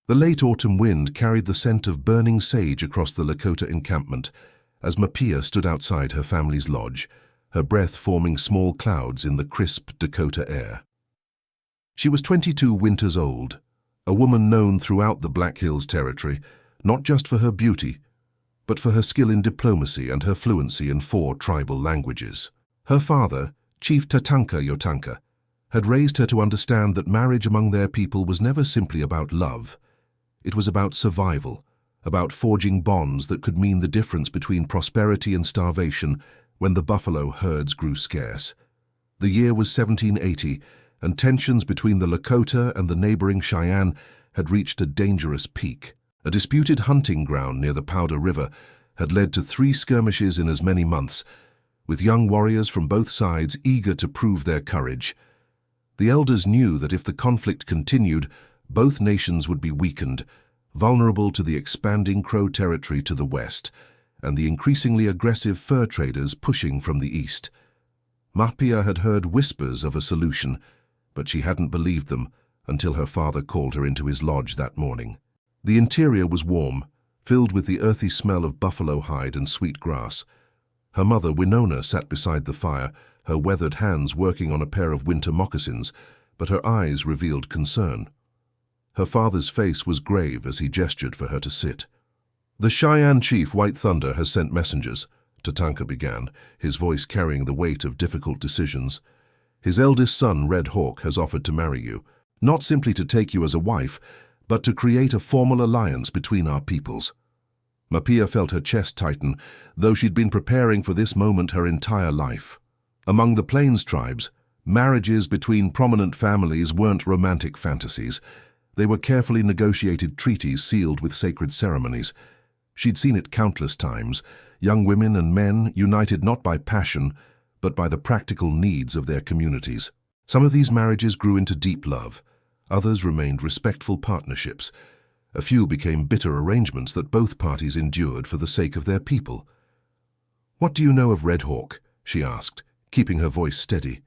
The late autumn wind carried the scent of burning sage across the Lakota encampment as Mapia stood outside her family's lodge, her breath forming small clouds in the crisp Dakota air. She was 22 winters old, a woman known throughout the Black Hills territory, not just for her beauty, but for her skill in diplomacy and her fluency in 4 tribal languages. Her father, Chief Tatanka Yotanka, had raised her to understand that marriage among their people was never simply about love. It was about survival, about forging bonds that could mean the difference between prosperity and starvation when the buffalo herds grew scarce. The year was 1780, and tensions between the Lakota and the neighboring Cheyenne had reached a dangerous peak. A disputed hunting ground near the Powder River had led to 3 skirmishes in as many months, with young warriors from both sides eager to prove their courage. The elders knew that if the conflict continued, both nations would be weakened, vulnerable to the expanding Crow territory to the west and the increasingly aggressive fur traders pushing from the east. Mapia had heard whispers of a solution, but she hadn't believed them until her father called her into his lodge that morning. The interior was warm, filled with the earthy smell of buffalo hide and sweet grass. Her mother, Winona, sat beside the fire, her weathered hands working on a pair of winter moccasins, but her eyes revealed concern. Her father's face was grave as he gestured for her to sit. "The Cheyenne chief, White Thunder, has sent messengers," Tatanka began, his voice carrying the weight of difficult decisions. "His eldest son, Red Hawk, has offered to marry you, not simply to take you as a wife, but to create a formal alliance between our peoples." Mapia felt her chest tighten, though she'd been preparing for this moment her entire life. Among the Plains tribes, marriages between prominent families weren't romantic fantasies. They were carefully negotiated treaties sealed with sacred ceremonies. She'd seen it countless times, young women and men united not by passion, but by the practical needs of their communities. Some of these marriages grew into deep love. Others remained respectful partnerships. A few became bitter arrangements that both parties endured for the sake of their people. "What do you know of Red Hawk?" she asked, keeping her voice steady.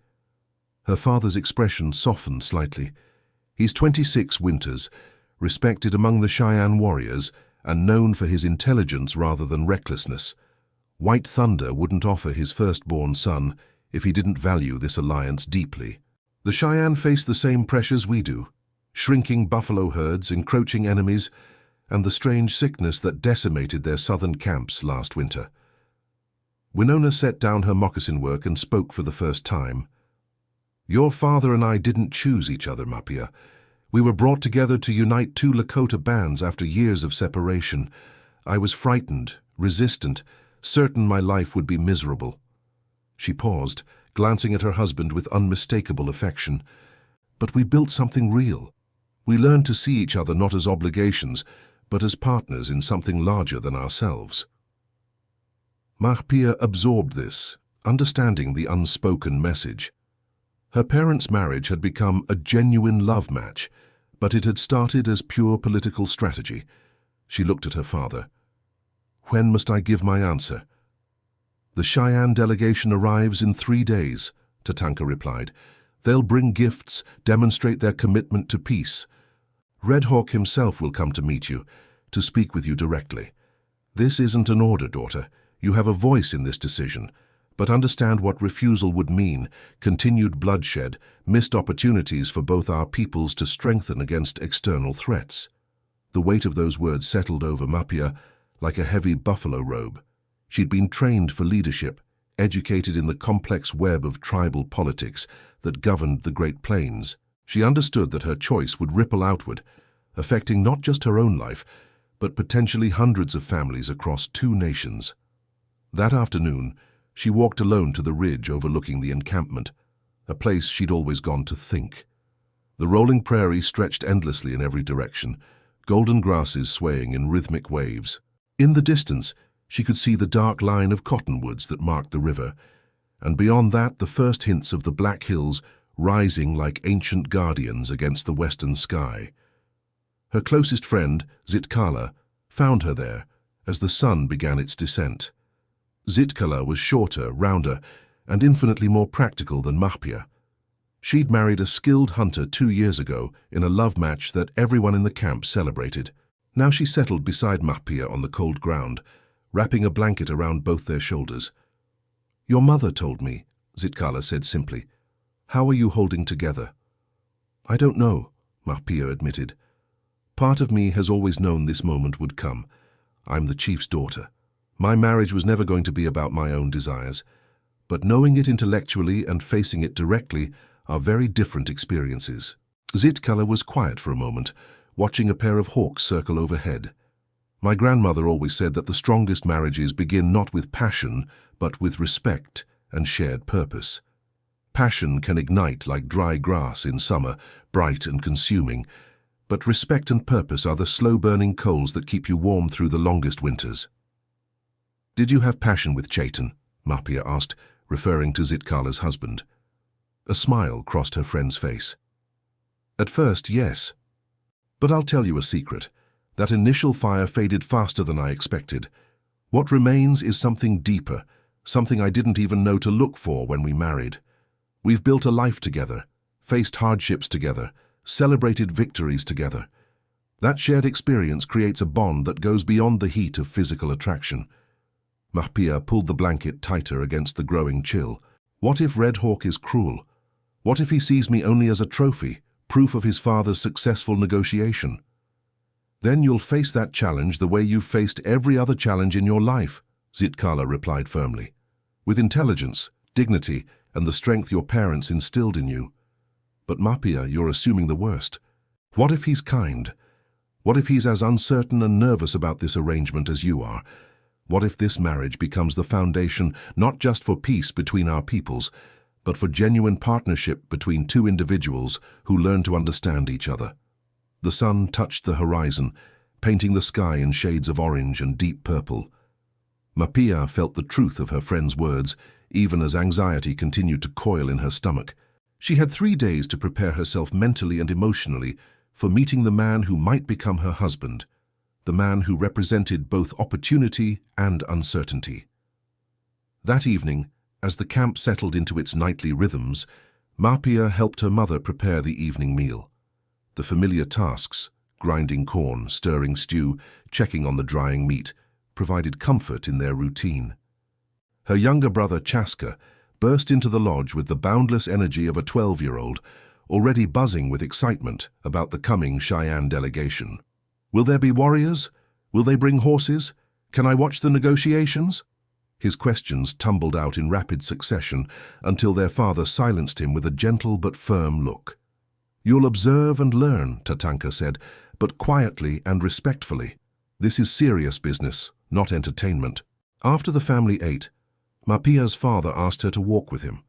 Her father's expression softened slightly. "He's 26 winters, respected among the Cheyenne warriors, and known for his intelligence rather than recklessness. White Thunder wouldn't offer his firstborn son if he didn't value this alliance deeply. The Cheyenne face the same pressures we do: shrinking buffalo herds, encroaching enemies, and the strange sickness that decimated their southern camps last winter." Winona set down her moccasin work and spoke for the first time. "Your father and I didn't choose each other, Mapia. We were brought together to unite 2 Lakota bands after years of separation. I was frightened, resistant, certain my life would be miserable." She paused, glancing at her husband with unmistakable affection. "But we built something real. We learned to see each other not as obligations, but as partners in something larger than ourselves." Mapia absorbed this, understanding the unspoken message. Her parents' marriage had become a genuine love match, but it had started as pure political strategy. She looked at her father. "When must I give my answer?" "The Cheyenne delegation arrives in 3 days," Tatanka replied. "They'll bring gifts, demonstrate their commitment to peace. Red Hawk himself will come to meet you, to speak with you directly. This isn't an order, daughter. You have a voice in this decision, but understand what refusal would mean: continued bloodshed, missed opportunities for both our peoples to strengthen against external threats." The weight of those words settled over Mapia like a heavy buffalo robe. She'd been trained for leadership, educated in the complex web of tribal politics that governed the Great Plains. She understood that her choice would ripple outward, affecting not just her own life, but potentially hundreds of families across 2 nations. That afternoon, she walked alone to the ridge overlooking the encampment, a place she'd always gone to think. The rolling prairie stretched endlessly in every direction, golden grasses swaying in rhythmic waves. In the distance, she could see the dark line of cottonwoods that marked the river, and beyond that the first hints of the Black Hills rising like ancient guardians against the western sky. Her closest friend, Zitkala, found her there as the sun began its descent. Zitkala was shorter, rounder, and infinitely more practical than Mapia. She'd married a skilled hunter 2 years ago in a love match that everyone in the camp celebrated. Now she settled beside Mahpia on the cold ground, wrapping a blanket around both their shoulders. "Your mother told me," Zitkala said simply. "How are you holding together?" "I don't know," Mahpia admitted. "Part of me has always known this moment would come. I'm the chief's daughter. My marriage was never going to be about my own desires. But knowing it intellectually and facing it directly are very different experiences." Zitkala was quiet for a moment, watching a pair of hawks circle overhead. "My grandmother always said that the strongest marriages begin not with passion, but with respect and shared purpose. Passion can ignite like dry grass in summer, bright and consuming, but respect and purpose are the slow-burning coals that keep you warm through the longest winters." "Did you have passion with Chaitan?" Mahpia asked, referring to Zitkala's husband. A smile crossed her friend's face. "At first, yes. But I'll tell you a secret. That initial fire faded faster than I expected. What remains is something deeper, something I didn't even know to look for when we married. We've built a life together, faced hardships together, celebrated victories together. That shared experience creates a bond that goes beyond the heat of physical attraction." Mahpia pulled the blanket tighter against the growing chill. "What if Red Hawk is cruel? What if he sees me only as a trophy, proof of his father's successful negotiation? Then you'll face that challenge the way you've faced every other challenge in your life," Zitkala replied firmly. "With intelligence, dignity, and the strength your parents instilled in you. But Mahpia, you're assuming the worst. What if he's kind? What if he's as uncertain and nervous about this arrangement as you are? What if this marriage becomes the foundation not just for peace between our peoples, but for genuine partnership between two individuals who learn to understand each other?" The sun touched the horizon, painting the sky in shades of orange and deep purple. Mahpia felt the truth of her friend's words, even as anxiety continued to coil in her stomach. She had 3 days to prepare herself mentally and emotionally for meeting the man who might become her husband, the man who represented both opportunity and uncertainty. That evening, as the camp settled into its nightly rhythms, Mahpia helped her mother prepare the evening meal. The familiar tasks, grinding corn, stirring stew, checking on the drying meat, provided comfort in their routine. Her younger brother, Chaska, burst into the lodge with the boundless energy of a 12-year-old, already buzzing with excitement about the coming Cheyenne delegation. "Will there be warriors? Will they bring horses? Can I watch the negotiations?" His questions tumbled out in rapid succession until their father silenced him with a gentle but firm look. "You'll observe and learn," Tatanka said, "but quietly and respectfully. This is serious business, not entertainment." After the family ate, Mahpia's father asked her to walk with him.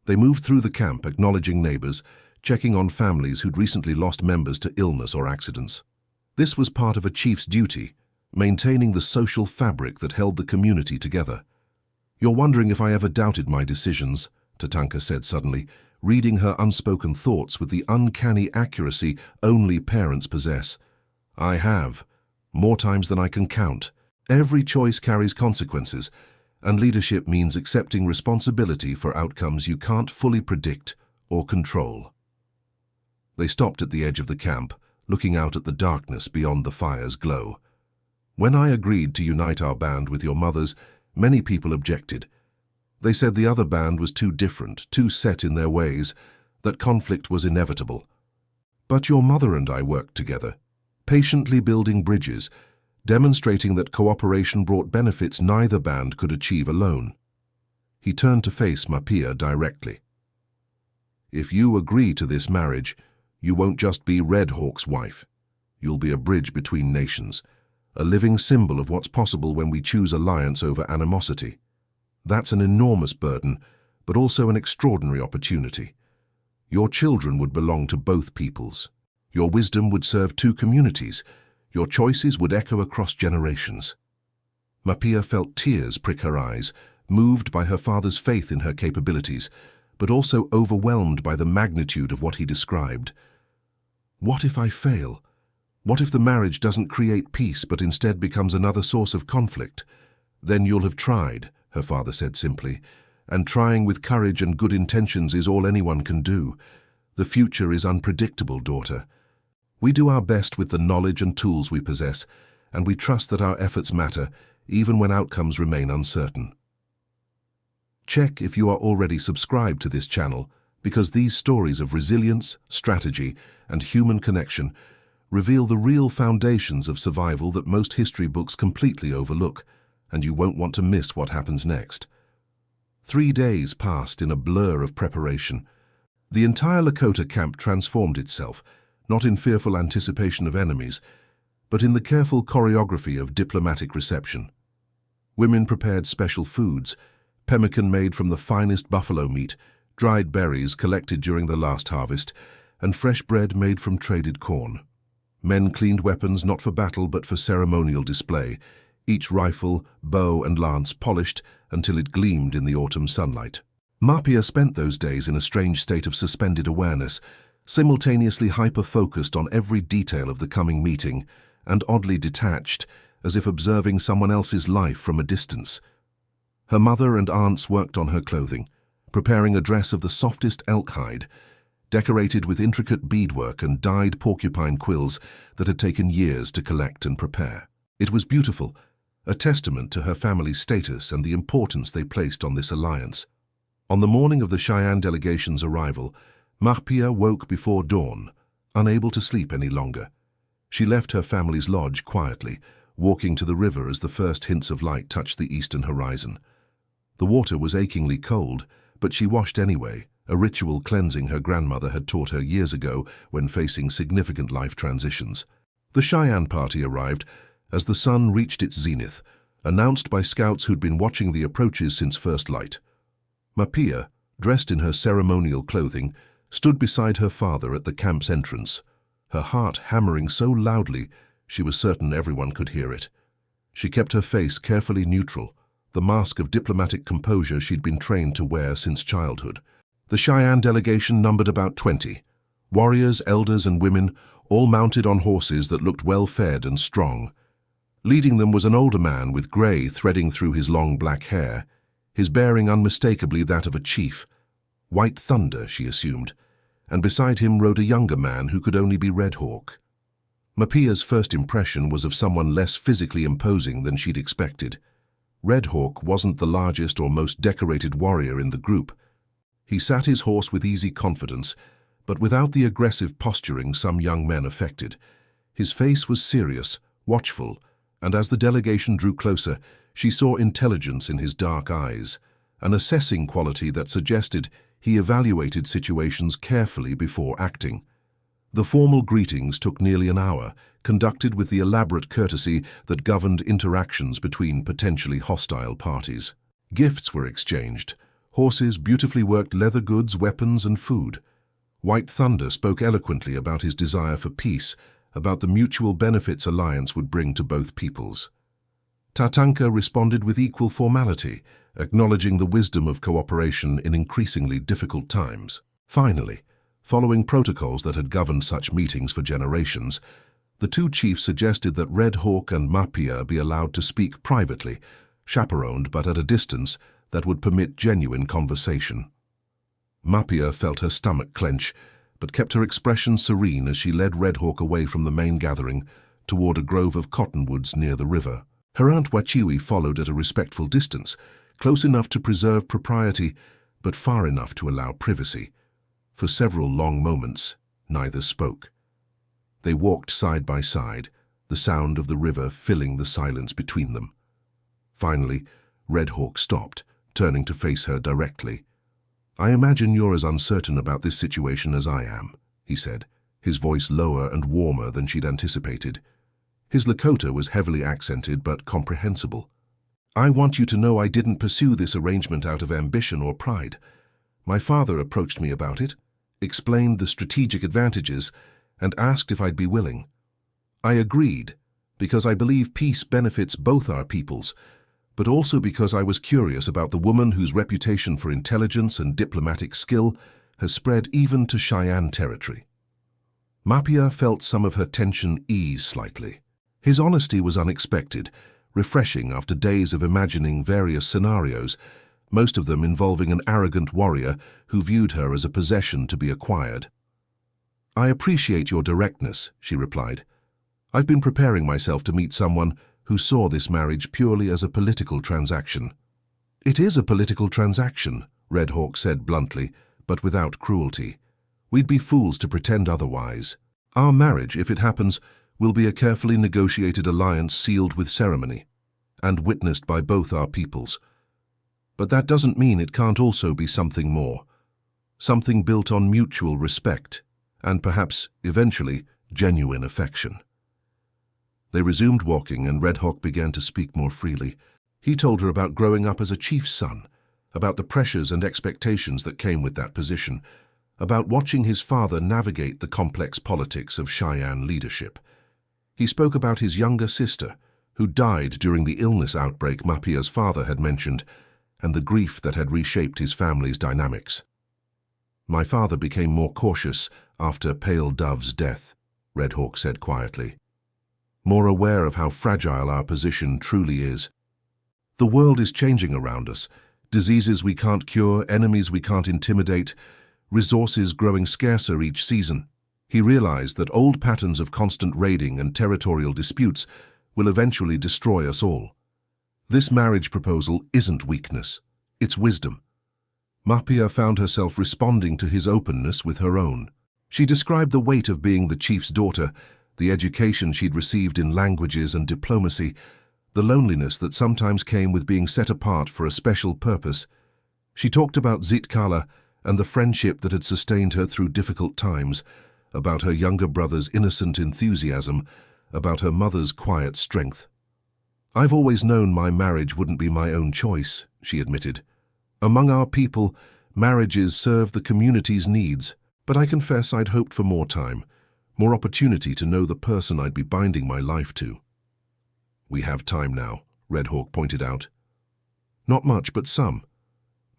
They moved through the camp, acknowledging neighbors, checking on families who'd recently lost members to illness or accidents. This was part of a chief's duty, maintaining the social fabric that held the community together. "You're wondering if I ever doubted my decisions," Tatanka said suddenly, reading her unspoken thoughts with the uncanny accuracy only parents possess. "I have, more times than I can count. Every choice carries consequences, and leadership means accepting responsibility for outcomes you can't fully predict or control." They stopped at the edge of the camp, looking out at the darkness beyond the fire's glow. "When I agreed to unite our band with your mother's, many people objected. They said the other band was too different, too set in their ways, that conflict was inevitable. But your mother and I worked together, patiently building bridges, demonstrating that cooperation brought benefits neither band could achieve alone." He turned to face Mahpia directly. "If you agree to this marriage, you won't just be Red Hawk's wife. You'll be a bridge between nations, a living symbol of what's possible when we choose alliance over animosity. That's an enormous burden, but also an extraordinary opportunity. Your children would belong to both peoples. Your wisdom would serve two communities. Your choices would echo across generations." Mahpia felt tears prick her eyes, moved by her father's faith in her capabilities, but also overwhelmed by the magnitude of what he described. "What if I fail? What if the marriage doesn't create peace but instead becomes another source of conflict?" "Then you'll have tried," her father said simply, and trying with courage and good intentions is all anyone can do. The future is unpredictable, daughter. We do our best with the knowledge and tools we possess, and we trust that our efforts matter, even when outcomes remain uncertain. Check if you are already subscribed to this channel, because these stories of resilience, strategy, and human connection reveal the real foundations of survival that most history books completely overlook, and you won't want to miss what happens next. 3 days passed in a blur of preparation. The entire Lakota camp transformed itself, not in fearful anticipation of enemies, but in the careful choreography of diplomatic reception. Women prepared special foods, pemmican made from the finest buffalo meat, dried berries collected during the last harvest, and fresh bread made from traded corn. Men cleaned weapons not for battle but for ceremonial display, each rifle, bow, and lance polished until it gleamed in the autumn sunlight. Mapia spent those days in a strange state of suspended awareness, simultaneously hyper-focused on every detail of the coming meeting, and oddly detached, as if observing someone else's life from a distance. Her mother and aunts worked on her clothing, preparing a dress of the softest elk hide, decorated with intricate beadwork and dyed porcupine quills that had taken years to collect and prepare. It was beautiful, a testament to her family's status and the importance they placed on this alliance. On the morning of the Cheyenne delegation's arrival, Mapia woke before dawn, unable to sleep any longer. She left her family's lodge quietly, walking to the river as the first hints of light touched the eastern horizon. The water was achingly cold, but she washed anyway, a ritual cleansing her grandmother had taught her years ago when facing significant life transitions. The Cheyenne party arrived as the sun reached its zenith, announced by scouts who'd been watching the approaches since first light. Mapia, dressed in her ceremonial clothing, stood beside her father at the camp's entrance, her heart hammering so loudly she was certain everyone could hear it. She kept her face carefully neutral, the mask of diplomatic composure she'd been trained to wear since childhood. The Cheyenne delegation numbered about 20, warriors, elders, and women, all mounted on horses that looked well-fed and strong. Leading them was an older man with gray threading through his long black hair, his bearing unmistakably that of a chief. White Thunder, she assumed, and beside him rode a younger man who could only be Red Hawk. Mapia's first impression was of someone less physically imposing than she'd expected. Red Hawk wasn't the largest or most decorated warrior in the group. He sat his horse with easy confidence, but without the aggressive posturing some young men affected. His face was serious, watchful, and as the delegation drew closer, she saw intelligence in his dark eyes, an assessing quality that suggested he evaluated situations carefully before acting. The formal greetings took nearly an hour, conducted with the elaborate courtesy that governed interactions between potentially hostile parties. Gifts were exchanged: horses, beautifully worked leather goods, weapons, and food. White Thunder spoke eloquently about his desire for peace, about the mutual benefits alliance would bring to both peoples. Tatanka responded with equal formality, acknowledging the wisdom of cooperation in increasingly difficult times. Finally, following protocols that had governed such meetings for generations, the two chiefs suggested that Red Hawk and Mapia be allowed to speak privately, chaperoned but at a distance that would permit genuine conversation. Mapia felt her stomach clench, but kept her expression serene as she led Red Hawk away from the main gathering toward a grove of cottonwoods near the river. Her aunt Wachiwi followed at a respectful distance, close enough to preserve propriety, but far enough to allow privacy. For several long moments, neither spoke. They walked side by side, the sound of the river filling the silence between them. Finally, Red Hawk stopped, turning to face her directly. "I imagine you're as uncertain about this situation as I am," he said, his voice lower and warmer than she'd anticipated. His Lakota was heavily accented but comprehensible. "I want you to know I didn't pursue this arrangement out of ambition or pride. My father approached me about it, explained the strategic advantages, and asked if I'd be willing. I agreed, because I believe peace benefits both our peoples, but also because I was curious about the woman whose reputation for intelligence and diplomatic skill has spread even to Cheyenne territory." Mapia felt some of her tension ease slightly. His honesty was unexpected, refreshing after days of imagining various scenarios, most of them involving an arrogant warrior who viewed her as a possession to be acquired. "I appreciate your directness," she replied. "I've been preparing myself to meet someone who saw this marriage purely as a political transaction." "It is a political transaction," Red Hawk said bluntly, but without cruelty. "We'd be fools to pretend otherwise. Our marriage, if it happens, will be a carefully negotiated alliance sealed with ceremony, and witnessed by both our peoples. But that doesn't mean it can't also be something more. Something built on mutual respect, and perhaps, eventually, genuine affection." They resumed walking, and Red Hawk began to speak more freely. He told her about growing up as a chief's son, about the pressures and expectations that came with that position, about watching his father navigate the complex politics of Cheyenne leadership. He spoke about his younger sister, who died during the illness outbreak Mapia's father had mentioned, and the grief that had reshaped his family's dynamics. "My father became more cautious after Pale Dove's death," Red Hawk said quietly. "More aware of how fragile our position truly is. The world is changing around us. Diseases we can't cure, enemies we can't intimidate, resources growing scarcer each season." He realized that old patterns of constant raiding and territorial disputes will eventually destroy us all. This marriage proposal isn't weakness, it's wisdom. Mapia found herself responding to his openness with her own. She described the weight of being the chief's daughter, the education she'd received in languages and diplomacy, the loneliness that sometimes came with being set apart for a special purpose. She talked about Zitkala and the friendship that had sustained her through difficult times, about her younger brother's innocent enthusiasm, about her mother's quiet strength. "I've always known my marriage wouldn't be my own choice," she admitted. "Among our people, marriages serve the community's needs, but I confess I'd hoped for more time, more opportunity to know the person I'd be binding my life to." "We have time now," Red Hawk pointed out. "Not much, but some.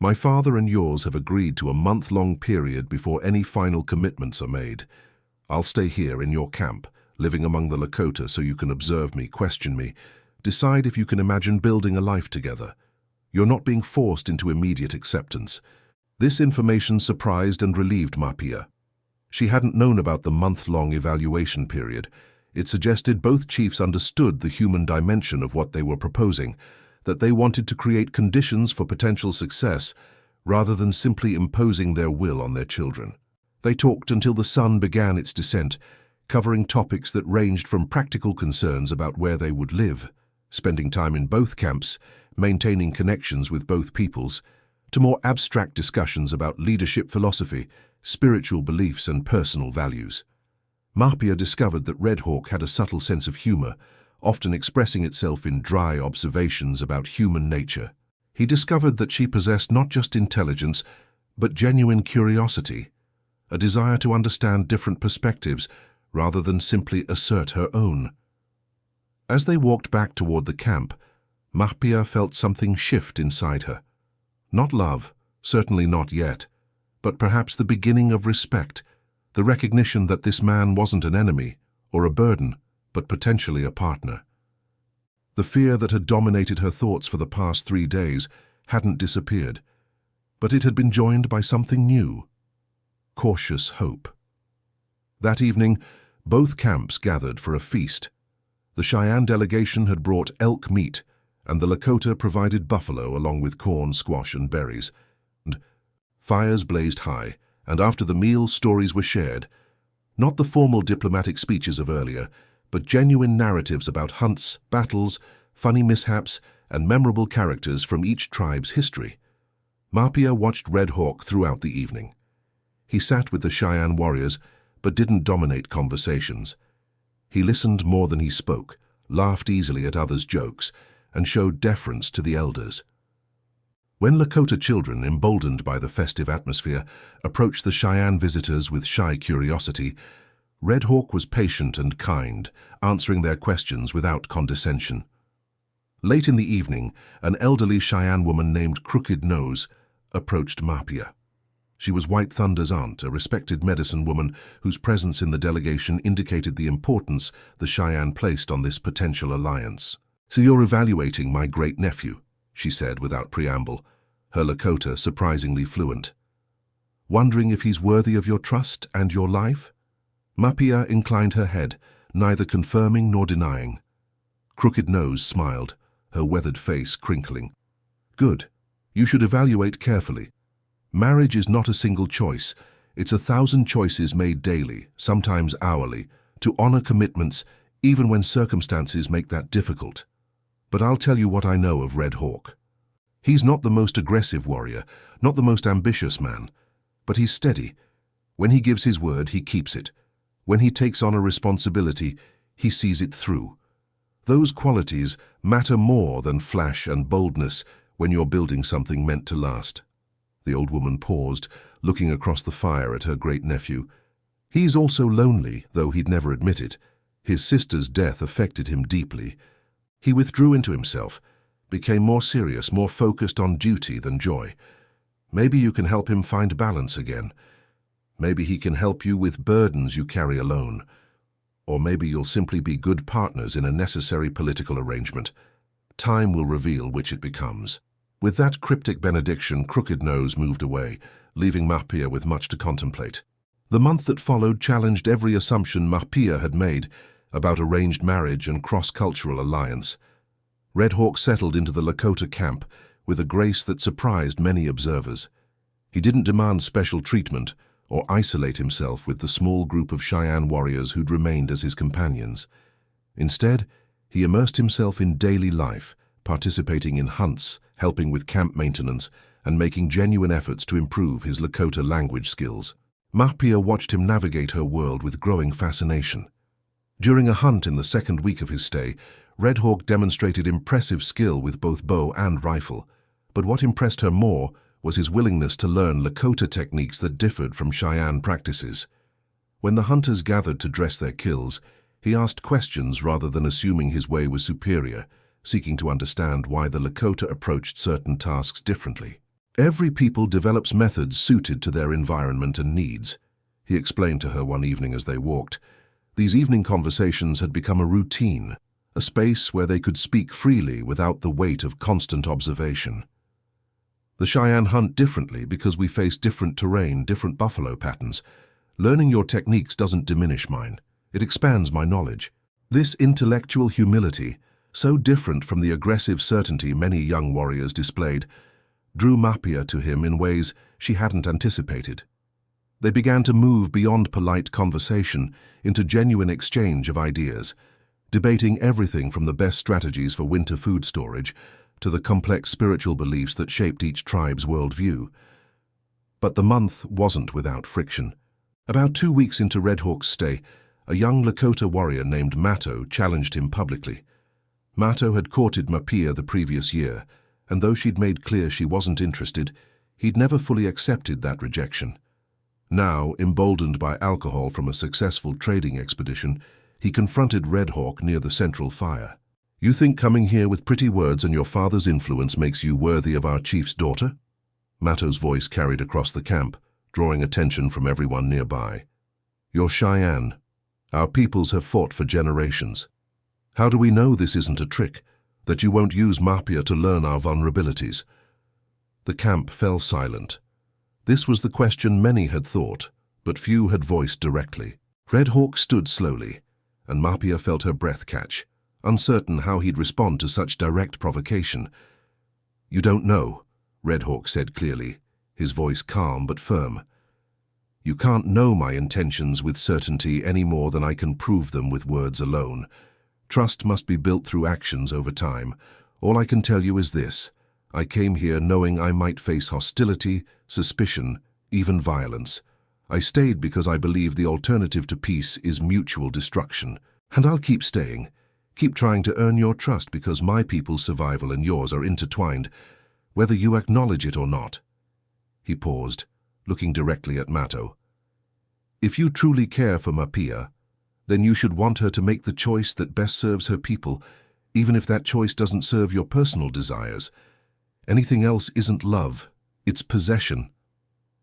My father and yours have agreed to a month-long period before any final commitments are made. I'll stay here in your camp, living among the Lakota so you can observe me, question me, decide if you can imagine building a life together. You're not being forced into immediate acceptance." This information surprised and relieved Mapia. She hadn't known about the month-long evaluation period. It suggested both chiefs understood the human dimension of what they were proposing, that they wanted to create conditions for potential success rather than simply imposing their will on their children. They talked until the sun began its descent, covering topics that ranged from practical concerns about where they would live, spending time in both camps, maintaining connections with both peoples, to more abstract discussions about leadership philosophy, spiritual beliefs, and personal values. Mapia discovered that Red Hawk had a subtle sense of humor, often expressing itself in dry observations about human nature. He discovered that she possessed not just intelligence, but genuine curiosity, a desire to understand different perspectives rather than simply assert her own. As they walked back toward the camp, Mapia felt something shift inside her. Not love, certainly not yet, but perhaps the beginning of respect, the recognition that this man wasn't an enemy or a burden, but potentially a partner. The fear that had dominated her thoughts for the past 3 days hadn't disappeared, but it had been joined by something new: cautious hope. That evening, both camps gathered for a feast. The Cheyenne delegation had brought elk meat, and the Lakota provided buffalo along with corn, squash, and berries. And fires blazed high, and after the meal, stories were shared. Not the formal diplomatic speeches of earlier, but genuine narratives about hunts, battles, funny mishaps, and memorable characters from each tribe's history. Mapia watched Red Hawk throughout the evening. He sat with the Cheyenne warriors, but didn't dominate conversations. He listened more than he spoke, laughed easily at others' jokes, and showed deference to the elders. When Lakota children, emboldened by the festive atmosphere, approached the Cheyenne visitors with shy curiosity, Red Hawk was patient and kind, answering their questions without condescension. Late in the evening, an elderly Cheyenne woman named Crooked Nose approached Mapia. She was White Thunder's aunt, a respected medicine woman whose presence in the delegation indicated the importance the Cheyenne placed on this potential alliance. "So you're evaluating my great-nephew," she said without preamble. her Lakota surprisingly fluent. "Wondering if he's worthy of your trust and your life?" Mapia inclined her head, neither confirming nor denying. Crooked Nose smiled, her weathered face crinkling. "Good. You should evaluate carefully. Marriage is not a single choice. It's 1,000 choices made daily, sometimes hourly, to honor commitments even when circumstances make that difficult. But I'll tell you what I know of Red Hawk. He's not the most aggressive warrior, not the most ambitious man, but he's steady. When he gives his word, he keeps it. When he takes on a responsibility, he sees it through. Those qualities matter more than flash and boldness when you're building something meant to last." The old woman paused, looking across the fire at her great-nephew. "He's also lonely, though he'd never admit it. His sister's death affected him deeply. He withdrew into himself, became more serious, more focused on duty than joy. Maybe you can help him find balance again. Maybe he can help you with burdens you carry alone. Or maybe you'll simply be good partners in a necessary political arrangement. Time will reveal which it becomes." With that cryptic benediction, Crooked Nose moved away, leaving Mapia with much to contemplate. The month that followed challenged every assumption Mapia had made about arranged marriage and cross-cultural alliance. Red Hawk settled into the Lakota camp with a grace that surprised many observers. He didn't demand special treatment or isolate himself with the small group of Cheyenne warriors who'd remained as his companions. Instead, he immersed himself in daily life, participating in hunts, helping with camp maintenance, and making genuine efforts to improve his Lakota language skills. Mapia watched him navigate her world with growing fascination. During a hunt in the second week of his stay, Red Hawk demonstrated impressive skill with both bow and rifle. But what impressed her more was his willingness to learn Lakota techniques that differed from Cheyenne practices. When the hunters gathered to dress their kills, he asked questions rather than assuming his way was superior, seeking to understand why the Lakota approached certain tasks differently. "Every people develops methods suited to their environment and needs," he explained to her one evening as they walked. These evening conversations had become a routine, a space where they could speak freely without the weight of constant observation. "The Cheyenne hunt differently because we face different terrain, different buffalo patterns. Learning your techniques doesn't diminish mine. It expands my knowledge." This intellectual humility, so different from the aggressive certainty many young warriors displayed, drew Mapia to him in ways she hadn't anticipated. They began to move beyond polite conversation into genuine exchange of ideas, debating everything from the best strategies for winter food storage to the complex spiritual beliefs that shaped each tribe's worldview. But the month wasn't without friction. About 2 weeks into Red Hawk's stay, a young Lakota warrior named Matto challenged him publicly. Matto had courted Mapia the previous year, and though she'd made clear she wasn't interested, he'd never fully accepted that rejection. Now, emboldened by alcohol from a successful trading expedition, he confronted Red Hawk near the central fire. "You think coming here with pretty words and your father's influence makes you worthy of our chief's daughter?" Matto's voice carried across the camp, drawing attention from everyone nearby. "You're Cheyenne. Our peoples have fought for generations. How do we know this isn't a trick, that you won't use Mapia to learn our vulnerabilities?" The camp fell silent. This was the question many had thought, but few had voiced directly. Red Hawk stood slowly, and Mapia felt her breath catch, uncertain how he'd respond to such direct provocation. "You don't know," Red Hawk said clearly, his voice calm but firm. "You can't know my intentions with certainty any more than I can prove them with words alone. Trust must be built through actions over time. All I can tell you is this: I came here knowing I might face hostility, suspicion, even violence. I stayed because I believe the alternative to peace is mutual destruction. And I'll keep staying, keep trying to earn your trust because my people's survival and yours are intertwined, whether you acknowledge it or not." He paused, looking directly at Matto. "If you truly care for Mapia, then you should want her to make the choice that best serves her people, even if that choice doesn't serve your personal desires. Anything else isn't love, it's possession."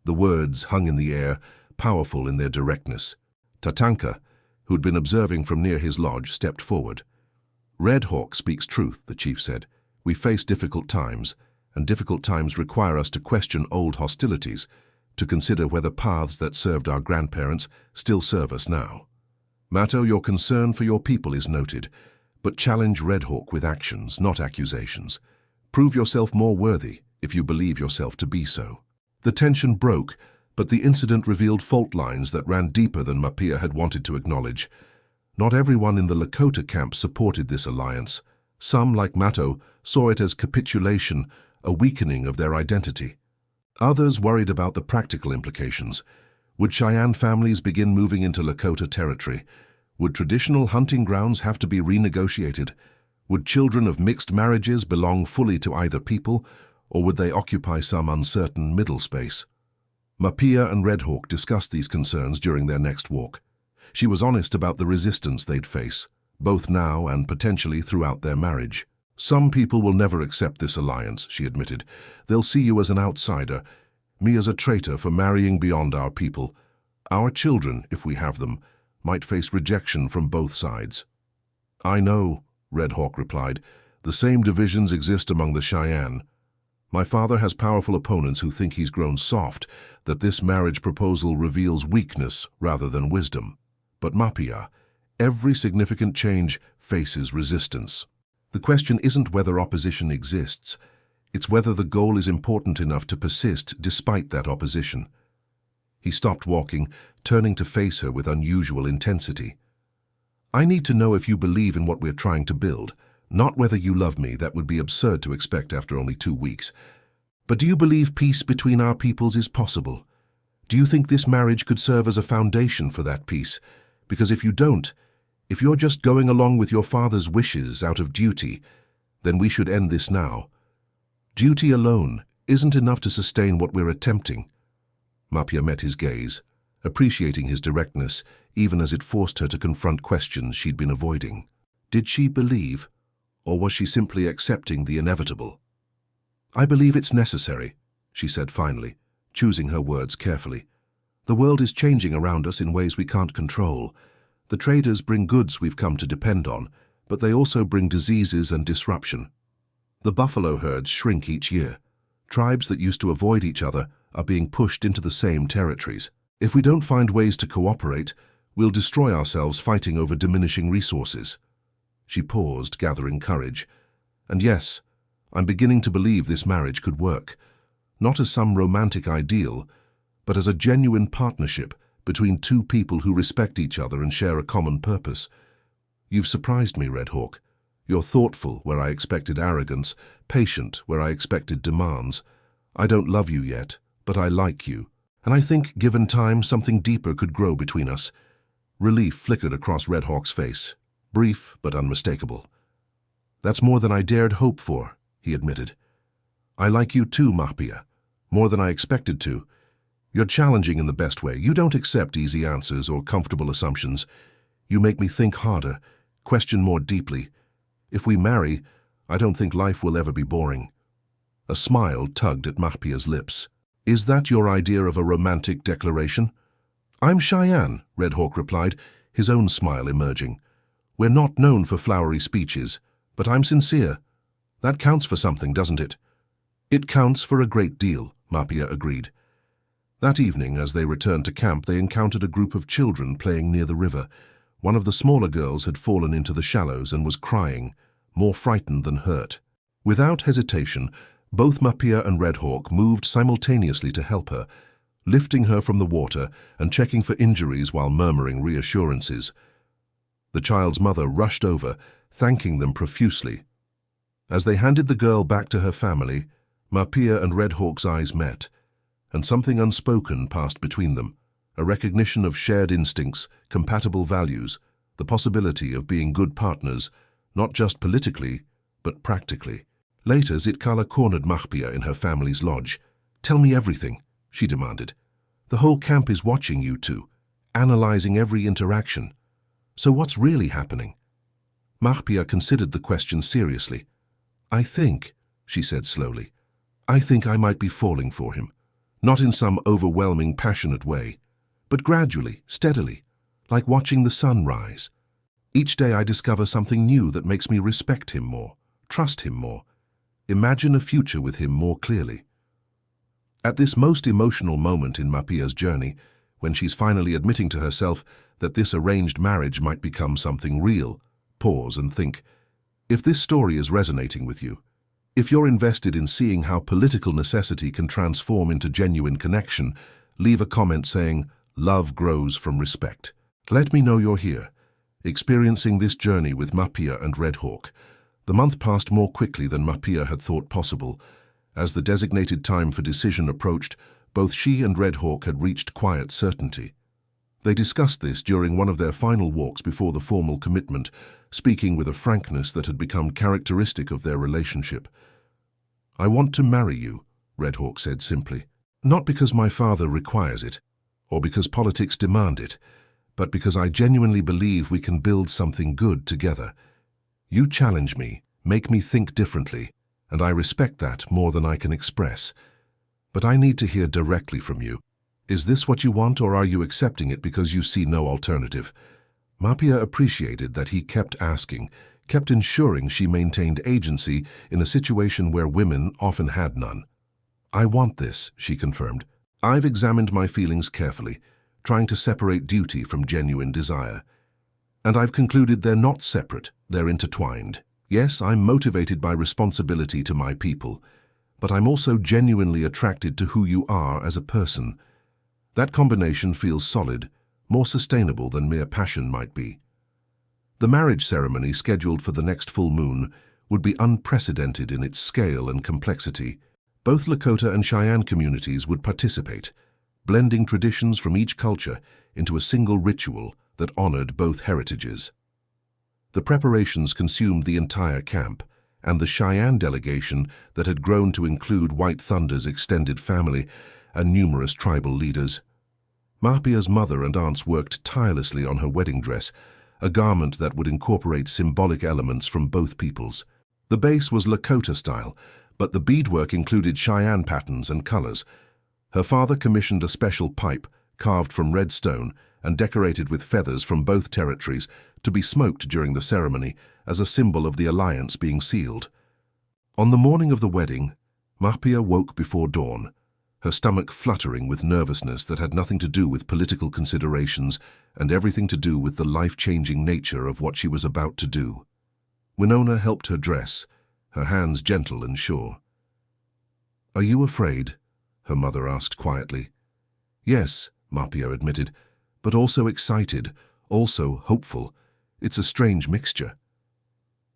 The words hung in the air, powerful in their directness. Tatanka, who'd been observing from near his lodge, stepped forward. "Red Hawk speaks truth," the chief said. "We face difficult times, and difficult times require us to question old hostilities, to consider whether paths that served our grandparents still serve us now. Mato, your concern for your people is noted, but challenge Redhawk with actions, not accusations. Prove yourself more worthy if you believe yourself to be so. The tension broke, but the incident revealed fault lines that ran deeper than Mapia had wanted to acknowledge. Not everyone in the Lakota camp supported this alliance. Some, like Mato, saw it as capitulation, a weakening of their identity. Others worried about the practical implications. Would Cheyenne families begin moving into Lakota territory? Would traditional hunting grounds have to be renegotiated? Would children of mixed marriages belong fully to either people, or would they occupy some uncertain middle space? Mapia and Redhawk discussed these concerns during their next walk. She was honest about the resistance they'd face, both now and potentially throughout their marriage. Some people will never accept this alliance, she admitted. They'll see you as an outsider, me as a traitor for marrying beyond our people. Our children, if we have them, might face rejection from both sides. I know, Redhawk replied. The same divisions exist among the Cheyenne. My father has powerful opponents who think he's grown soft, that this marriage proposal reveals weakness rather than wisdom. But Mapia, every significant change faces resistance. The question isn't whether opposition exists, it's whether the goal is important enough to persist despite that opposition. He stopped walking, turning to face her with unusual intensity. I need to know if you believe in what we're trying to build, not whether you love me. That would be absurd to expect after only 2 weeks. But do you believe peace between our peoples is possible? Do you think this marriage could serve as a foundation for that peace? Because if you don't, if you're just going along with your father's wishes out of duty, then we should end this now. Duty alone isn't enough to sustain what we're attempting. Mapia met his gaze, appreciating his directness, even as it forced her to confront questions she'd been avoiding. Did she believe, or was she simply accepting the inevitable? I believe it's necessary, she said finally, choosing her words carefully. The world is changing around us in ways we can't control. The traders bring goods we've come to depend on, but they also bring diseases and disruption. The buffalo herds shrink each year. Tribes that used to avoid each other are being pushed into the same territories. If we don't find ways to cooperate, we'll destroy ourselves fighting over diminishing resources. She paused, gathering courage. And yes, I'm beginning to believe this marriage could work. Not as some romantic ideal, but as a genuine partnership between two people who respect each other and share a common purpose. You've surprised me, Redhawk. You're thoughtful where I expected arrogance, patient where I expected demands. I don't love you yet, but I like you. And I think, given time, something deeper could grow between us. Relief flickered across Redhawk's face, brief but unmistakable. That's more than I dared hope for, he admitted. I like you too, Mapia. More than I expected to. You're challenging in the best way. You don't accept easy answers or comfortable assumptions. You make me think harder, question more deeply. If we marry, I don't think life will ever be boring. A smile tugged at Mapia's lips. Is that your idea of a romantic declaration? I'm Cheyenne, Redhawk replied, his own smile emerging. We're not known for flowery speeches, but I'm sincere. That counts for something, doesn't it? It counts for a great deal, Mapia agreed. That evening, as they returned to camp, they encountered a group of children playing near the river. One of the smaller girls had fallen into the shallows and was crying, more frightened than hurt. Without hesitation, both Mapia and Redhawk moved simultaneously to help her, lifting her from the water and checking for injuries while murmuring reassurances. The child's mother rushed over, thanking them profusely. As they handed the girl back to her family, Mapia and Redhawk's eyes met, and something unspoken passed between them, a recognition of shared instincts, compatible values, the possibility of being good partners, not just politically, but practically. Later, Zitkala cornered Mapia in her family's lodge. Tell me everything, she demanded. The whole camp is watching you two, analyzing every interaction. So what's really happening? Mapia considered the question seriously. I think, she said slowly, I think I might be falling for him. Not in some overwhelming, passionate way, but gradually, steadily, like watching the sun rise. Each day I discover something new that makes me respect him more, trust him more. imagine a future with him more clearly. At this most emotional moment in Mapia's journey, when she's finally admitting to herself that this arranged marriage might become something real, pause and think, if this story is resonating with you, if you're invested in seeing how political necessity can transform into genuine connection, leave a comment saying, "Love grows from respect." Let me know you're here, experiencing this journey with Mapia and Red Hawk. The month passed more quickly than Mapia had thought possible. As the designated time for decision approached, both she and Red Hawk had reached quiet certainty. They discussed this during one of their final walks before the formal commitment, speaking with a frankness that had become characteristic of their relationship. "I want to marry you," Red Hawk said simply. "Not because my father requires it, or because politics demand it, but because I genuinely believe we can build something good together. You challenge me, make me think differently, and I respect that more than I can express. But I need to hear directly from you. Is this what you want, or are you accepting it because you see no alternative?" Mapia appreciated that he kept asking, kept ensuring she maintained agency in a situation where women often had none. "I want this," she confirmed. "I've examined my feelings carefully, trying to separate duty from genuine desire. And I've concluded they're not separate, they're intertwined. Yes, I'm motivated by responsibility to my people, but I'm also genuinely attracted to who you are as a person. That combination feels solid, more sustainable than mere passion might be." The marriage ceremony scheduled for the next full moon would be unprecedented in its scale and complexity. Both Lakota and Cheyenne communities would participate, blending traditions from each culture into a single ritual that honored both heritages. The preparations consumed the entire camp, and the Cheyenne delegation that had grown to include White Thunder's extended family and numerous tribal leaders. Mapia's mother and aunts worked tirelessly on her wedding dress, a garment that would incorporate symbolic elements from both peoples. The base was Lakota style, but the beadwork included Cheyenne patterns and colors. Her father commissioned a special pipe, carved from red stone and decorated with feathers from both territories, to be smoked during the ceremony as a symbol of the alliance being sealed. On the morning of the wedding, Mapia woke before dawn, her stomach fluttering with nervousness that had nothing to do with political considerations and everything to do with the life-changing nature of what she was about to do. Winona helped her dress, her hands gentle and sure. "Are you afraid?" her mother asked quietly. "Yes," Mapia admitted, "but also excited, also hopeful. It's a strange mixture."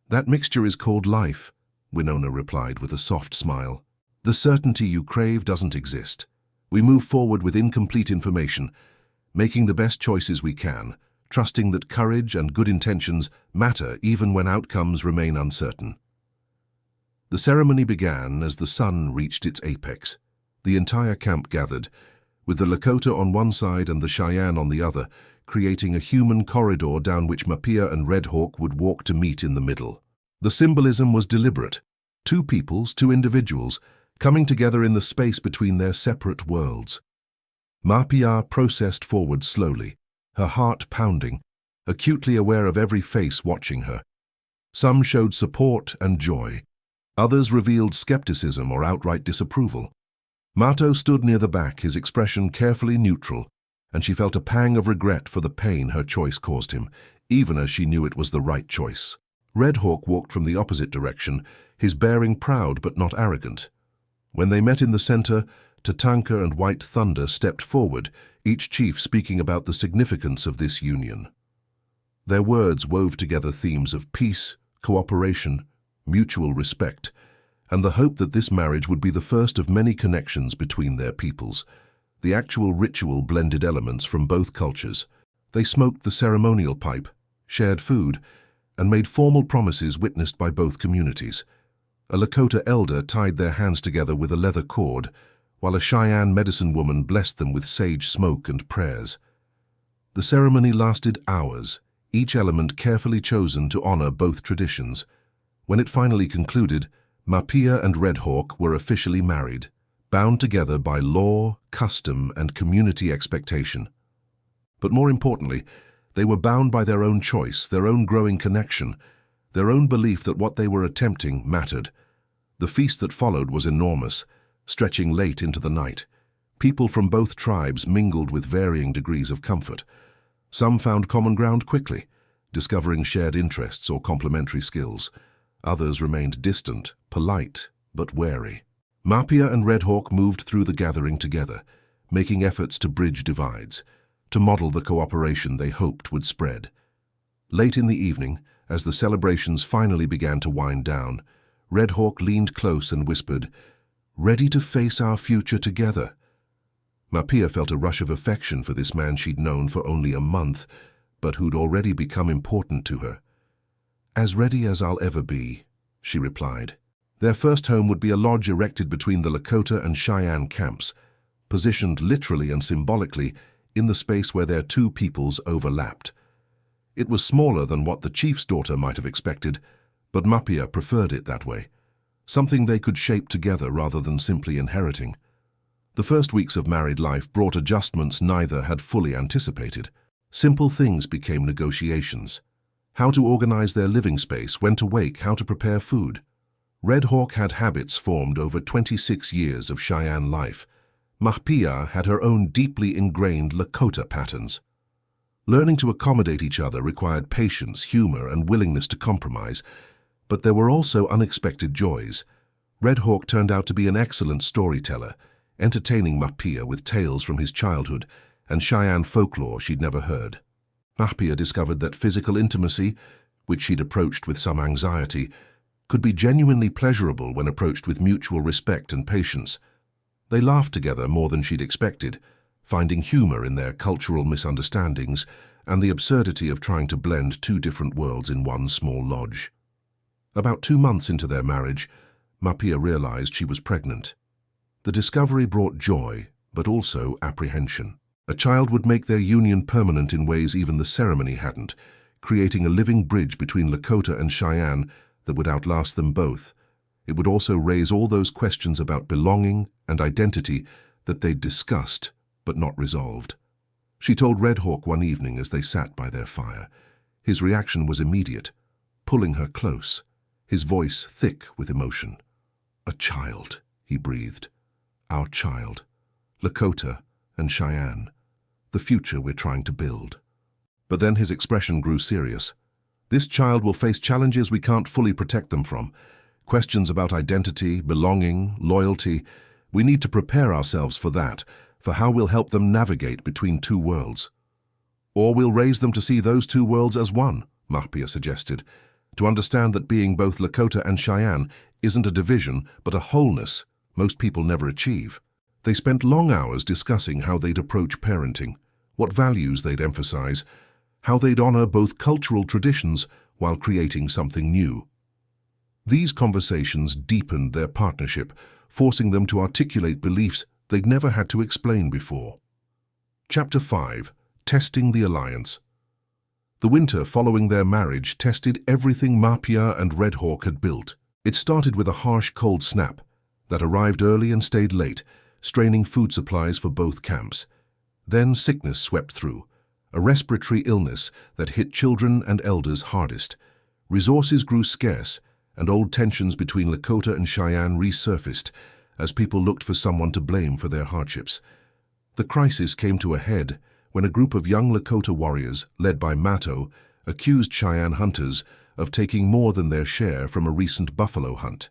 "That mixture is called life," Winona replied with a soft smile. "The certainty you crave doesn't exist. We move forward with incomplete information, making the best choices we can, trusting that courage and good intentions matter even when outcomes remain uncertain." The ceremony began as the sun reached its apex. The entire camp gathered, with the Lakota on one side and the Cheyenne on the other, creating a human corridor down which Mapia and Red Hawk would walk to meet in the middle. The symbolism was deliberate. Two peoples, two individuals, coming together in the space between their separate worlds. Mapia processed forward slowly, her heart pounding, acutely aware of every face watching her. Some showed support and joy. Others revealed skepticism or outright disapproval. Mato stood near the back, his expression carefully neutral, and she felt a pang of regret for the pain her choice caused him, even as she knew it was the right choice. Red Hawk walked from the opposite direction, his bearing proud but not arrogant. When they met in the center, Tatanka and White Thunder stepped forward, each chief speaking about the significance of this union. Their words wove together themes of peace, cooperation, mutual respect, and the hope that this marriage would be the first of many connections between their peoples. The actual ritual blended elements from both cultures. They smoked the ceremonial pipe, shared food, and made formal promises witnessed by both communities. A Lakota elder tied their hands together with a leather cord, while a Cheyenne medicine woman blessed them with sage smoke and prayers. The ceremony lasted hours, each element carefully chosen to honor both traditions. When it finally concluded, Mapia and Red Hawk were officially married, bound together by law, custom, and community expectation. But more importantly, they were bound by their own choice, their own growing connection, their own belief that what they were attempting mattered. The feast that followed was enormous, stretching late into the night. People from both tribes mingled with varying degrees of comfort. Some found common ground quickly, discovering shared interests or complementary skills. Others remained distant, polite, but wary. Mapia and Redhawk moved through the gathering together, making efforts to bridge divides, to model the cooperation they hoped would spread. Late in the evening, as the celebrations finally began to wind down, Redhawk leaned close and whispered, "Ready to face our future together." Mapia felt a rush of affection for this man she'd known for only a month, but who'd already become important to her. "As ready as I'll ever be," she replied. Their first home would be a lodge erected between the Lakota and Cheyenne camps, positioned literally and symbolically in the space where their two peoples overlapped. It was smaller than what the chief's daughter might have expected, but Mapia preferred it that way, something they could shape together rather than simply inheriting. The first weeks of married life brought adjustments neither had fully anticipated. Simple things became negotiations. How to organize their living space, when to wake, how to prepare food. Redhawk had habits formed over 26 years of Cheyenne life. Mapia had her own deeply ingrained Lakota patterns. Learning to accommodate each other required patience, humor, and willingness to compromise, but there were also unexpected joys. Redhawk turned out to be an excellent storyteller, entertaining Mapia with tales from his childhood and Cheyenne folklore she'd never heard. Mapia discovered that physical intimacy, which she'd approached with some anxiety, could be genuinely pleasurable when approached with mutual respect and patience. They laughed together more than she'd expected, finding humor in their cultural misunderstandings and the absurdity of trying to blend two different worlds in one small lodge. About 2 months into their marriage, Mapia realized she was pregnant. The discovery brought joy, but also apprehension. A child would make their union permanent in ways even the ceremony hadn't, creating a living bridge between Lakota and Cheyenne that would outlast them both. It would also raise all those questions about belonging and identity that they'd discussed but not resolved. She told Redhawk one evening as they sat by their fire. His reaction was immediate, pulling her close, his voice thick with emotion. "A child," he breathed. "Our child. Lakota and Cheyenne. The future we're trying to build." But then his expression grew serious. "This child will face challenges we can't fully protect them from. Questions about identity, belonging, loyalty. We need to prepare ourselves for that, for how we'll help them navigate between two worlds. Or we'll raise them to see those two worlds as one," Mapia suggested, "to understand that being both Lakota and Cheyenne isn't a division but a wholeness most people never achieve." They spent long hours discussing how they'd approach parenting, what values they'd emphasize, how they'd honor both cultural traditions while creating something new. These conversations deepened their partnership, forcing them to articulate beliefs they'd never had to explain before. Chapter 5. Testing the Alliance. The winter following their marriage tested everything Mapia and Redhawk had built. It started with a harsh cold snap that arrived early and stayed late, straining food supplies for both camps. Then sickness swept through, a respiratory illness that hit children and elders hardest. Resources grew scarce, and old tensions between Lakota and Cheyenne resurfaced as people looked for someone to blame for their hardships. The crisis came to a head when a group of young Lakota warriors, led by Mato, accused Cheyenne hunters of taking more than their share from a recent buffalo hunt.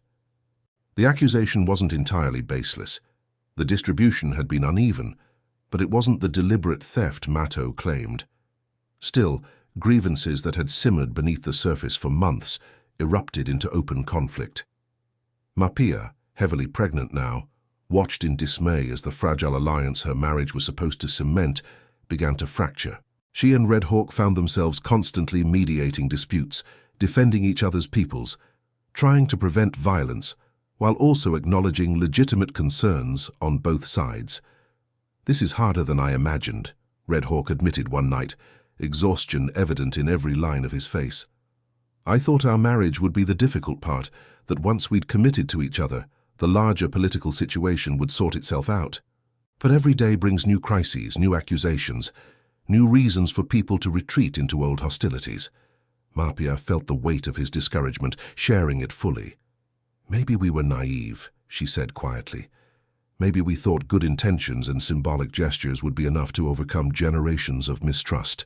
The accusation wasn't entirely baseless. The distribution had been uneven, but it wasn't the deliberate theft Mato claimed. Still, grievances that had simmered beneath the surface for months erupted into open conflict. Mapia, heavily pregnant now, watched in dismay as the fragile alliance her marriage was supposed to cement began to fracture. She and Redhawk found themselves constantly mediating disputes, defending each other's peoples, trying to prevent violence, while also acknowledging legitimate concerns on both sides. "This is harder than I imagined," Redhawk admitted one night, exhaustion evident in every line of his face. "I thought our marriage would be the difficult part, that once we'd committed to each other, the larger political situation would sort itself out. But every day brings new crises, new accusations, new reasons for people to retreat into old hostilities." Mapia felt the weight of his discouragement, sharing it fully. Maybe we were naive, she said quietly. Maybe we thought good intentions and symbolic gestures would be enough to overcome generations of mistrust.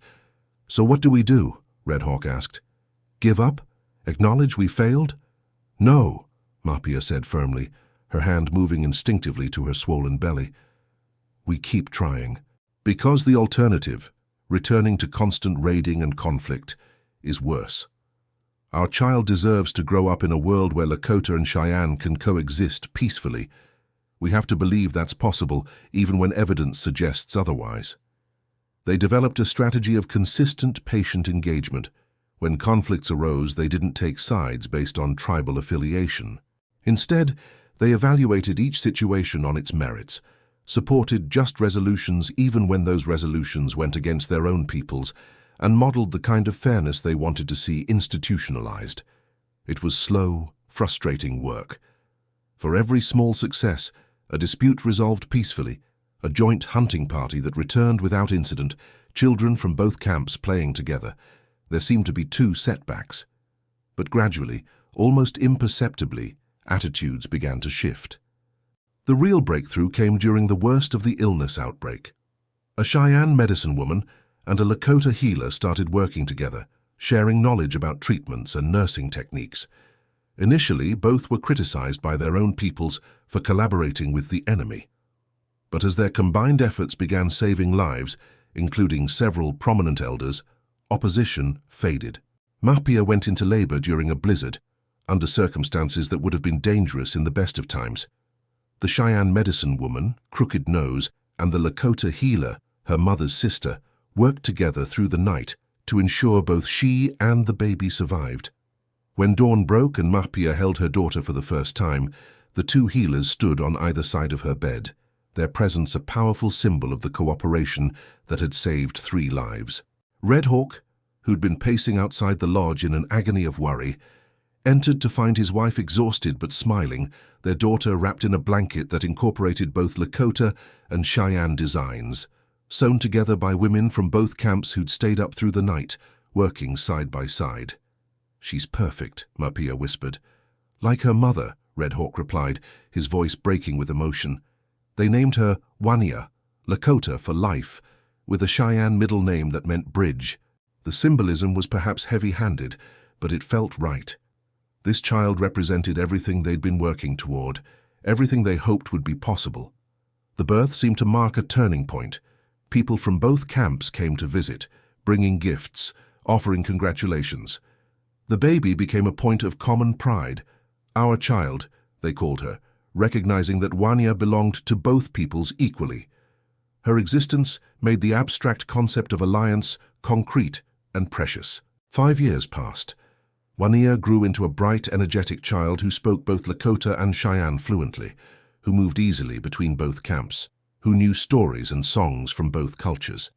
So what do we do? Red Hawk asked. Give up? Acknowledge we failed? No, Mapia said firmly, her hand moving instinctively to her swollen belly. We keep trying. Because the alternative, returning to constant raiding and conflict, is worse. Our child deserves to grow up in a world where Lakota and Cheyenne can coexist peacefully. We have to believe that's possible, even when evidence suggests otherwise. They developed a strategy of consistent, patient engagement. When conflicts arose, they didn't take sides based on tribal affiliation. Instead, they evaluated each situation on its merits, supported just resolutions even when those resolutions went against their own peoples, and modeled the kind of fairness they wanted to see institutionalized. It was slow, frustrating work. For every small success, a dispute resolved peacefully, a joint hunting party that returned without incident, children from both camps playing together. There seemed to be 2 setbacks. But gradually, almost imperceptibly, attitudes began to shift. The real breakthrough came during the worst of the illness outbreak. A Cheyenne medicine woman and a Lakota healer started working together, sharing knowledge about treatments and nursing techniques. Initially, both were criticized by their own peoples for collaborating with the enemy. But as their combined efforts began saving lives, including several prominent elders, opposition faded. Mapia went into labor during a blizzard, under circumstances that would have been dangerous in the best of times. The Cheyenne medicine woman, Crooked Nose, and the Lakota healer, her mother's sister, worked together through the night to ensure both she and the baby survived. When dawn broke and Mapia held her daughter for the first time, the 2 healers stood on either side of her bed, their presence a powerful symbol of the cooperation that had saved 3 lives. Red Hawk, who'd been pacing outside the lodge in an agony of worry, entered to find his wife exhausted but smiling, their daughter wrapped in a blanket that incorporated both Lakota and Cheyenne designs, sewn together by women from both camps who'd stayed up through the night, working side by side. She's perfect, Mapia whispered. Like her mother, Red Hawk replied, his voice breaking with emotion. They named her Wania, Lakota for life, with a Cheyenne middle name that meant bridge. The symbolism was perhaps heavy-handed, but it felt right. This child represented everything they'd been working toward, everything they hoped would be possible. The birth seemed to mark a turning point. People from both camps came to visit, bringing gifts, offering congratulations. The baby became a point of common pride. Our child, they called her, recognizing that Wania belonged to both peoples equally. Her existence made the abstract concept of alliance concrete and precious. 5 years passed. Wania grew into a bright, energetic child who spoke both Lakota and Cheyenne fluently, who moved easily between both camps, who knew stories and songs from both cultures.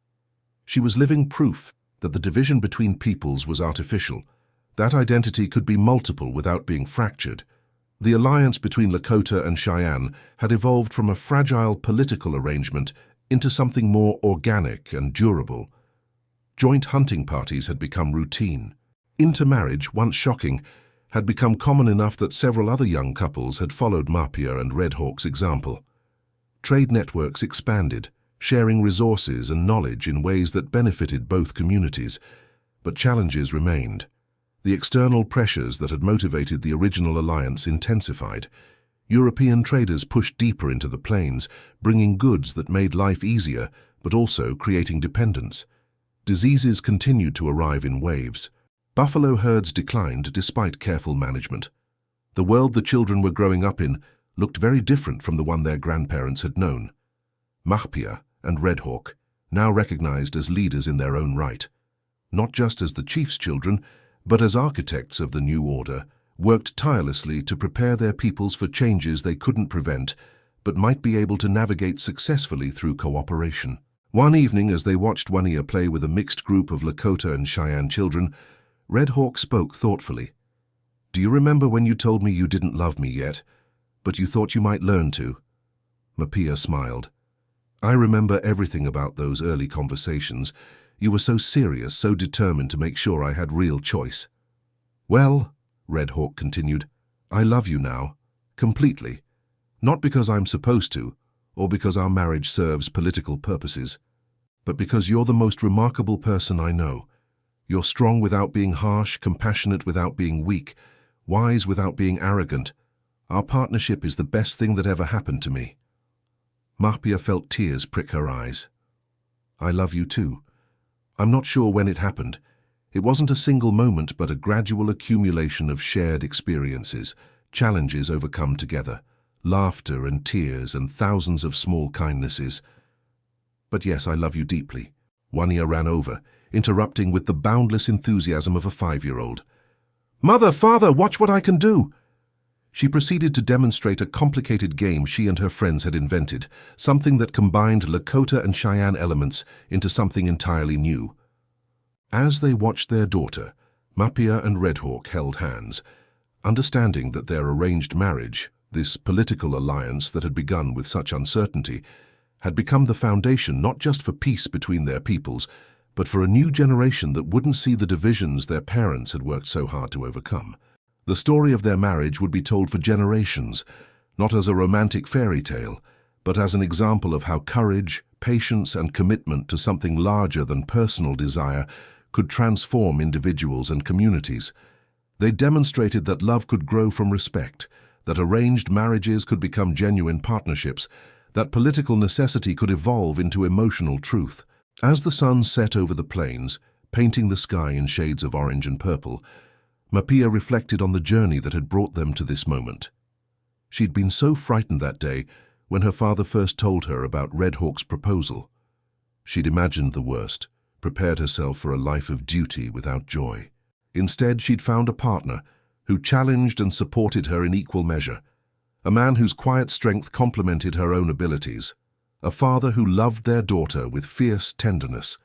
She was living proof that the division between peoples was artificial. That identity could be multiple without being fractured. The alliance between Lakota and Cheyenne had evolved from a fragile political arrangement into something more organic and durable. Joint hunting parties had become routine. Intermarriage, once shocking, had become common enough that several other young couples had followed Mapia and Red Hawk's example. Trade networks expanded, sharing resources and knowledge in ways that benefited both communities, but challenges remained. The external pressures that had motivated the original alliance intensified. European traders pushed deeper into the plains, bringing goods that made life easier, but also creating dependence. Diseases continued to arrive in waves. Buffalo herds declined despite careful management. The world the children were growing up in looked very different from the one their grandparents had known. Mapia and Red Hawk, now recognized as leaders in their own right, not just as the chief's children, but as architects of the new order, worked tirelessly to prepare their peoples for changes they couldn't prevent, but might be able to navigate successfully through cooperation. One evening, as they watched Wania play with a mixed group of Lakota and Cheyenne children, Red Hawk spoke thoughtfully. "Do you remember when you told me you didn't love me yet, but you thought you might learn to?" Mapia smiled. "I remember everything about those early conversations. You were so serious, so determined to make sure I had real choice." "Well," Red Hawk continued, "I love you now, Completely. Not because I'm supposed to, or because our marriage serves political purposes, but because you're the most remarkable person I know. You're strong without being harsh, compassionate without being weak, wise without being arrogant. Our partnership is the best thing that ever happened to me. Mahpia felt tears prick her eyes. I love you too. I'm not sure when it happened. It wasn't a single moment, but a gradual accumulation of shared experiences, challenges overcome together, laughter and tears and thousands of small kindnesses. But yes, I love you deeply. Wania ran over, interrupting with the boundless enthusiasm of a 5-year-old. Mother, father, watch what I can do! She proceeded to demonstrate a complicated game she and her friends had invented, something that combined Lakota and Cheyenne elements into something entirely new. As they watched their daughter, Mahpia and Redhawk held hands, understanding that their arranged marriage, this political alliance that had begun with such uncertainty, had become the foundation not just for peace between their peoples, but for a new generation that wouldn't see the divisions their parents had worked so hard to overcome. The story of their marriage would be told for generations, not as a romantic fairy tale, but as an example of how courage, patience, and commitment to something larger than personal desire could transform individuals and communities. They demonstrated that love could grow from respect, that arranged marriages could become genuine partnerships, that political necessity could evolve into emotional truth. As the sun set over the plains, painting the sky in shades of orange and purple, Mahpia reflected on the journey that had brought them to this moment. She'd been so frightened that day when her father first told her about Redhawk's proposal. She'd imagined the worst, prepared herself for a life of duty without joy. Instead, she'd found a partner who challenged and supported her in equal measure, a man whose quiet strength complemented her own abilities, a father who loved their daughter with fierce tenderness.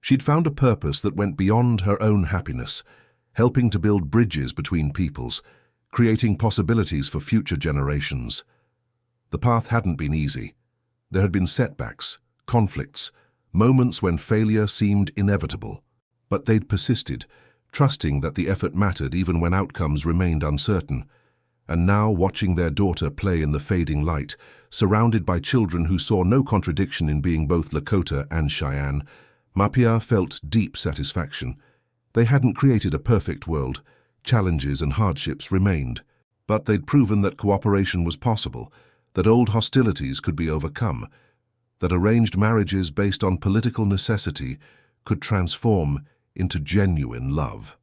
She'd found a purpose that went beyond her own happiness, helping to build bridges between peoples, creating possibilities for future generations. The path hadn't been easy. There had been setbacks, conflicts, moments when failure seemed inevitable. But they'd persisted, trusting that the effort mattered even when outcomes remained uncertain. And now, watching their daughter play in the fading light, surrounded by children who saw no contradiction in being both Lakota and Cheyenne, Mahpia felt deep satisfaction. They hadn't created a perfect world. Challenges and hardships remained. But they'd proven that cooperation was possible, that old hostilities could be overcome, that arranged marriages based on political necessity could transform into genuine love.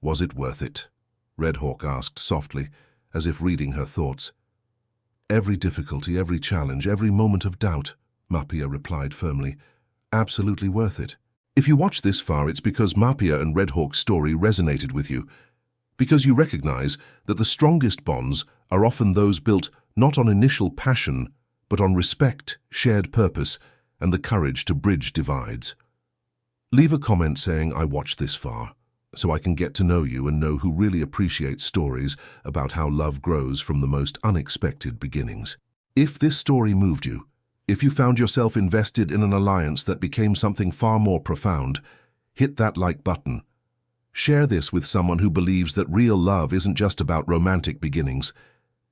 Was it worth it? Redhawk asked softly, as if reading her thoughts. Every difficulty, every challenge, every moment of doubt, Mahpia replied firmly. Absolutely worth it. If you watch this far, it's because Mahpia and Redhawk's story resonated with you, because you recognize that the strongest bonds are often those built not on initial passion, but on respect, shared purpose, and the courage to bridge divides. Leave a comment saying, I watched this far, so I can get to know you and know who really appreciates stories about how love grows from the most unexpected beginnings. If this story moved you, if you found yourself invested in an alliance that became something far more profound, hit that like button. Share this with someone who believes that real love isn't just about romantic beginnings.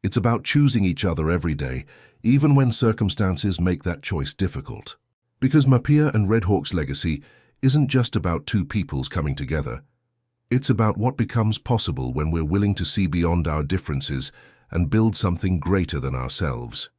It's about choosing each other every day, even when circumstances make that choice difficult. Because Mahpia and Redhawk's legacy isn't just about two peoples coming together. It's about what becomes possible when we're willing to see beyond our differences and build something greater than ourselves.